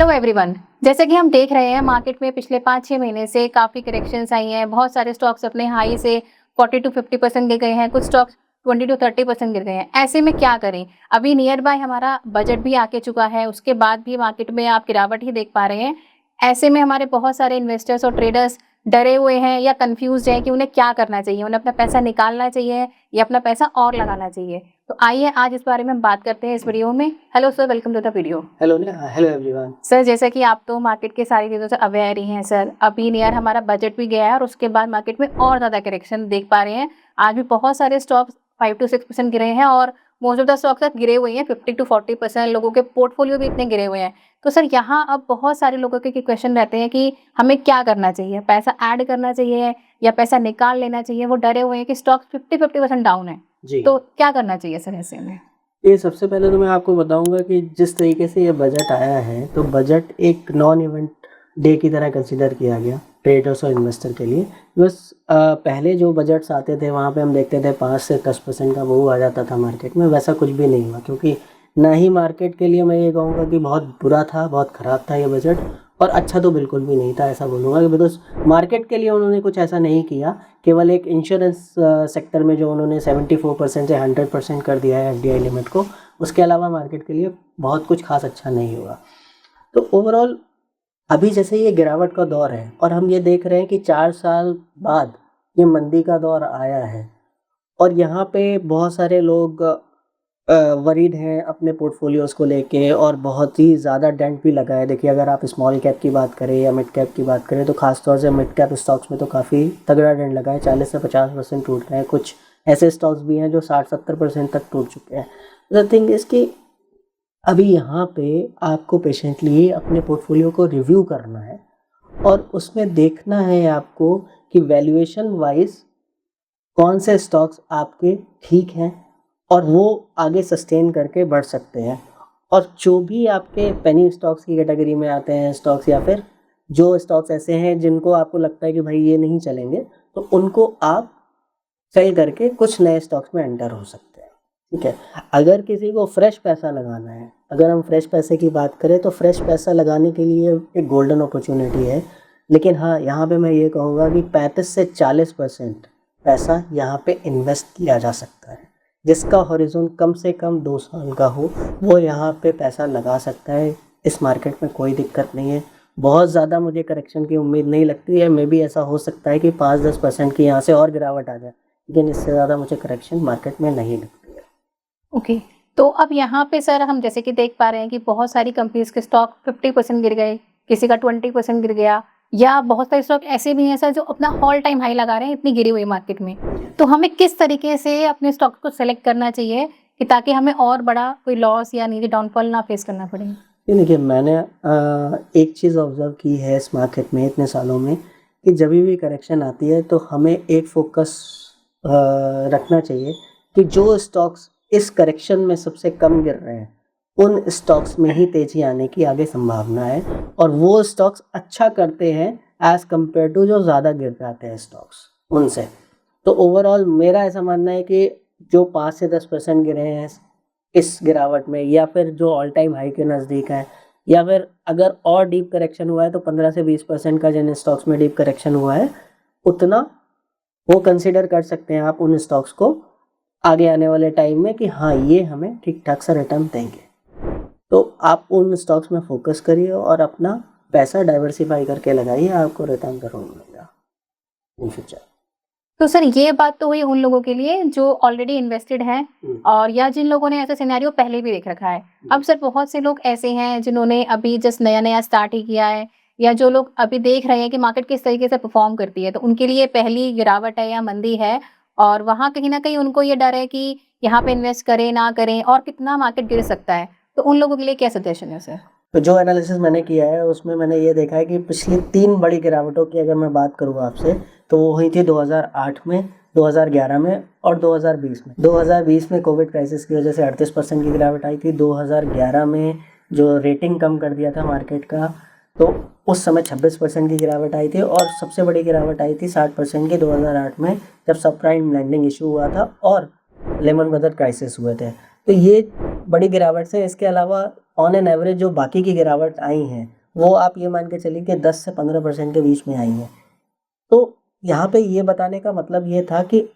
Hello everyone. जैसे कि हम देख रहे हैं मार्केट में पिछले 5-6 महीने से काफ़ी करेक्शंस आई हैं। बहुत सारे स्टॉक्स अपने हाई से 40 टू 50% गिर गए हैं, कुछ स्टॉक्स 20 टू 30% गिर गए हैं। ऐसे में क्या करें? अभी नियर बाय हमारा बजट भी आके चुका है, उसके बाद भी मार्केट में आप गिरावट ही देख पा रहे हैं। ऐसे में हमारे बहुत सारे इन्वेस्टर्स और ट्रेडर्स डरे हुए हैं या कन्फ्यूज़्ड हैं कि उन्हें क्या करना चाहिए? उन्हें अपना पैसा निकालना चाहिए या अपना पैसा और लगाना चाहिए? तो आइए आज इस बारे में हम बात करते हैं इस वीडियो में। Hello sir, welcome to the video. Hello everyone. Sir, जैसा कि आप तो मार्केट के सारी चीज़ों से अवेयर ही हैं सर। अभी नियर हमारा बजट भी गया है और उसके बाद मार्केट में और ज़्यादा करेक्शन देख पा रहे हैं। आज भी बहुत सारे स्टॉक्स 5 टू 6% गिरे हैं और मोस्ट ऑफ द स्टॉक्स अब गिरे हुए हैं। 50 टू 40% लोगों के पोर्टफोलियो भी इतने गिरे हुए हैं। तो सर यहाँ अब बहुत सारे लोगों के क्वेश्चन रहते हैं कि हमें क्या करना चाहिए? पैसा ऐड करना चाहिए या पैसा निकाल लेना चाहिए? वो डरे हुए हैं कि स्टॉक्स 50% डाउन है। जी, तो क्या करना चाहिए सर ऐसे में? ये सबसे पहले तो मैं आपको बताऊंगा कि जिस तरीके से ये बजट आया है, तो बजट एक नॉन इवेंट डे की तरह कंसीडर किया गया ट्रेडर्स और इन्वेस्टर के लिए। बस पहले जो बजट्स आते थे वहाँ पे हम देखते थे 5 से 10% का मूव आ जाता था मार्केट में। वैसा कुछ भी नहीं हुआ, क्योंकि ना ही मार्केट के लिए मैं ये कहूँगा कि बहुत बुरा था, बहुत ख़राब था ये बजट, और अच्छा तो बिल्कुल भी नहीं था, ऐसा बोलूँगा कि बिकॉज मार्केट के लिए उन्होंने कुछ ऐसा नहीं किया। केवल एक इंश्योरेंस सेक्टर में जो उन्होंने 74% से 100% कर दिया है एफडीआई लिमिट को, उसके अलावा मार्केट के लिए बहुत कुछ खास अच्छा नहीं हुआ। तो ओवरऑल अभी जैसे ये गिरावट का दौर है और हम ये देख रहे हैं कि 4 साल बाद ये मंदी का दौर आया है, और यहाँ पे बहुत सारे लोग वरीड हैं अपने पोर्टफोलियोज़ को लेके, और बहुत ही ज़्यादा डेंट भी लगा है। देखिए, अगर आप स्मॉल कैप की बात करें या मिड कैप की बात करें, तो ख़ास तौर से मिड कैप स्टॉक्स में तो काफ़ी तगड़ा डेंट लगा है। 40 से 50% टूट गए हैं। कुछ ऐसे स्टॉक्स भी हैं जो 60-70% तक टूट चुके हैं। द थिंग इज़ कि अभी यहाँ पे आपको पेशेंटली अपने पोर्टफोलियो को रिव्यू करना है, और उसमें देखना है आपको कि वैल्यूएशन वाइज कौन से स्टॉक्स आपके ठीक हैं और वो आगे सस्टेन करके बढ़ सकते हैं। और जो भी आपके पेनी स्टॉक्स की कैटेगरी में आते हैं स्टॉक्स, या फिर जो स्टॉक्स ऐसे हैं जिनको आपको लगता है कि भाई ये नहीं चलेंगे, तो उनको आप सेल करके कुछ नए स्टॉक्स में एंटर हो सकते हैं। ठीक है, अगर किसी को फ्रेश पैसा लगाना है, अगर हम फ्रेश पैसे की बात करें, तो फ्रेश पैसा लगाने के लिए एक गोल्डन अपॉर्चुनिटी है। लेकिन हाँ, यहाँ पे मैं ये कहूँगा कि 35 से 40% पैसा यहाँ पे इन्वेस्ट किया जा सकता है। जिसका हॉरिज़ॉन कम से कम 2 साल का हो, वो यहाँ पे पैसा लगा सकता है। इस मार्केट में कोई दिक्कत नहीं है। बहुत ज़्यादा मुझे करेक्शन की उम्मीद नहीं लगती है। मे भी ऐसा हो सकता है कि 5-10% की यहाँ से और गिरावट आ जाए, लेकिन इससे ज़्यादा मुझे करेक्शन मार्केट में नहीं लगती है। ओके। तो अब यहाँ पे सर हम जैसे कि देख पा रहे हैं कि बहुत सारी कंपनीज़ के स्टॉक 50% गिर गए, किसी का 20% गिर गया, या बहुत सारे स्टॉक ऐसे भी हैं सर जो अपना ऑल टाइम हाई लगा रहे हैं इतनी गिरी हुई मार्केट में। तो हमें किस तरीके से अपने स्टॉक को सेलेक्ट करना चाहिए कि ताकि हमें और बड़ा कोई लॉस या नीचे डाउनफॉल ना फेस करना पड़े? ये देखिए, मैंने एक चीज़ ऑब्ज़र्व की है इस मार्केट में इतने सालों में, कि जब भी करेक्शन आती है तो हमें एक फ़ोकस रखना चाहिए कि जो स्टॉक्स इस करेक्शन में सबसे कम गिर रहे हैं, उन स्टॉक्स में ही तेज़ी आने की आगे संभावना है, और वो स्टॉक्स अच्छा करते हैं एज़ कम्पेयर टू जो ज़्यादा गिर जाते हैं स्टॉक्स उनसे। तो ओवरऑल मेरा ऐसा मानना है कि जो 5 से 10% गिरे हैं इस गिरावट में, या फिर जो ऑल टाइम हाई के नज़दीक है, या फिर अगर और डीप करेक्शन हुआ है तो 15 से 20% का जिन स्टॉक्स में डीप करेक्शन हुआ है, उतना वो कंसिडर कर सकते हैं आप उन स्टॉक्स को आगे आने वाले टाइम में कि हाँ, ये हमें ठीक ठाक सा रिटर्न देंगे। तो आप उन स्टॉक्स में फोकस करिए और अपना पैसा डाइवर्सिफाई करके लगाइए, आपको रिटर्न ज़रूर मिलेगा इन फ्यूचर। तो सर ये बात तो हुई उन लोगों के लिए जो ऑलरेडी इन्वेस्टेड हैं और या जिन लोगों ने ऐसा सिनेरियो पहले भी देख रखा है। अब सर बहुत से लोग ऐसे हैं जिन्होंने अभी जस्ट नया-नया स्टार्ट ही किया है, या जो लोग अभी देख रहे हैं कि मार्केट किस तरीके से परफ़ॉर्म करती है, तो उनके लिए पहली गिरावट है या मंदी है, और वहाँ कहीं न कहीं उनको ये डर है कि यहाँ पे इन्वेस्ट करें, ना करें और कितना मार्केट गिर सकता है। तो उन लोगों के लिए क्या सजेशन है सर? तो जो एनालिसिस मैंने किया है उसमें मैंने ये देखा है कि पिछली 3 बड़ी गिरावटों की अगर मैं बात करूँ आपसे, तो वो हुई थी 2008 में, 2011 में और 2020 में। 2020 में कोविड क्राइसिस की वजह से 38% की गिरावट आई थी। 2011 में जो रेटिंग कम कर दिया था मार्केट का, तो उस समय 26% की गिरावट आई थी, और सबसे बड़ी गिरावट आई थी 60% की 2008 में, जब सबप्राइम लैंडिंग इशू हुआ था और लेमन ब्रदर क्राइसिस हुए थे। तो ये बड़ी गिरावट से, इसके अलावा ऑन एन एवरेज जो बाकी की गिरावट आई हैं वो आप ये मान के चलिए कि 10 से 15% के बीच में आई हैं। तो यहाँ पे ये बताने का मतलब ये था कि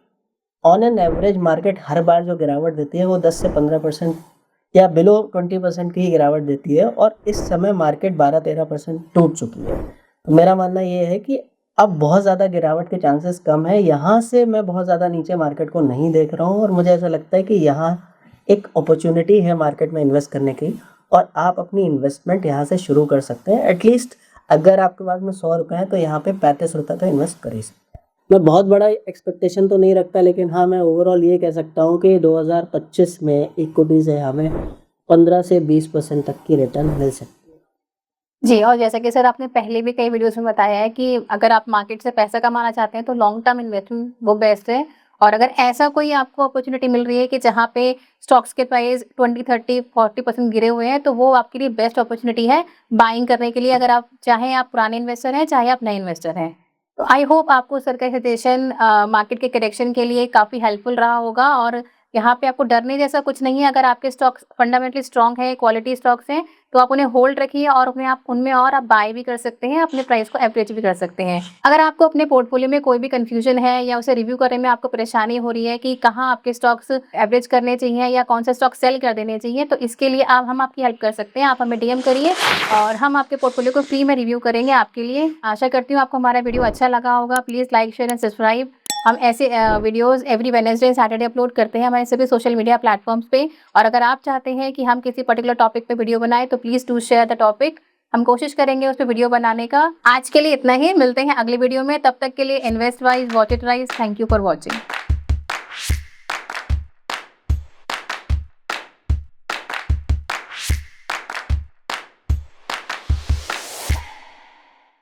ऑन एन एवरेज मार्केट हर बार जो गिरावट देती है वो 10 से 15% या बिलो 20% की ही गिरावट देती है और इस समय मार्केट 12-13% टूट चुकी है। तो मेरा मानना ये है कि अब बहुत ज़्यादा गिरावट के चांसेस कम है। यहाँ से मैं बहुत ज़्यादा नीचे मार्केट को नहीं देख रहा हूँ और मुझे ऐसा लगता है कि यहाँ एक अपॉर्चुनिटी है मार्केट में इन्वेस्ट करने की और आप अपनी इन्वेस्टमेंट यहाँ से शुरू कर सकते हैं। एटलीस्ट अगर आपके पास में 100 रुपये हैं तो यहाँ पे 35 रुपये तो इन्वेस्ट कर ही सकते हैं। मैं बहुत बड़ा एक्सपेक्टेशन तो नहीं रखता, लेकिन हाँ मैं ओवरऑल ये कह सकता हूँ कि 2025 में इक्विटी से हमें 15 से 20% तक की रिटर्न मिल सकती है। जी, और जैसा कि सर आपने पहले भी कई वीडियोज़ में बताया है कि अगर आप मार्केट से पैसा कमाना चाहते हैं तो लॉन्ग टर्म इन्वेस्टमेंट वो बेस्ट है। और अगर ऐसा कोई आपको अपॉर्चुनिटी मिल रही है कि जहाँ पे स्टॉक्स के प्राइस 20, 30, 40% गिरे हुए हैं, तो वो आपके लिए बेस्ट अपॉर्चुनिटी है बाइंग करने के लिए, अगर आप चाहे आप पुराने इन्वेस्टर हैं, चाहे आप नए इन्वेस्टर हैं। तो आई होप आपको सर का सजेशन मार्केट के करेक्शन के लिए काफ़ी हेल्पफुल रहा होगा और यहाँ पे आपको डरने जैसा कुछ नहीं है। अगर आपके स्टॉक्स फंडामेंटली स्ट्रॉन्ग है, क्वालिटी स्टॉक्स हैं, तो आप उन्हें होल्ड रखिए और उनमें और आप बाय भी कर सकते हैं, अपने प्राइस को एवरेज भी कर सकते हैं। अगर आपको अपने पोर्टफोलियो में कोई भी कंफ्यूजन है या उसे रिव्यू करने में आपको परेशानी हो रही है कि कहाँ आपके स्टॉक्स एवरेज करने चाहिए या कौन सा स्टॉक सेल कर देने चाहिए, तो इसके लिए हम आपकी हेल्प कर सकते हैं। आप हमें डीएम करिए और हम आपके पोर्टफोलियो को फ्री में रिव्यू करेंगे आपके लिए। आशा करती हूँ आपको हमारा वीडियो अच्छा लगा होगा। Please like, share and subscribe. हम ऐसे videos every Wednesday Saturday upload करते हैं हमारे सभी सोशल मीडिया प्लेटफॉर्म्स पे। और अगर आप चाहते हैं कि हम किसी पर्टिकुलर टॉपिक पे वीडियो बनाएं तो please do share the topic. हम कोशिश करेंगे उस पर वीडियो बनाने का। आज के लिए इतना ही, मिलते हैं अगले वीडियो में। तब तक के लिए invest wise, watch it wise. Thank you for watching.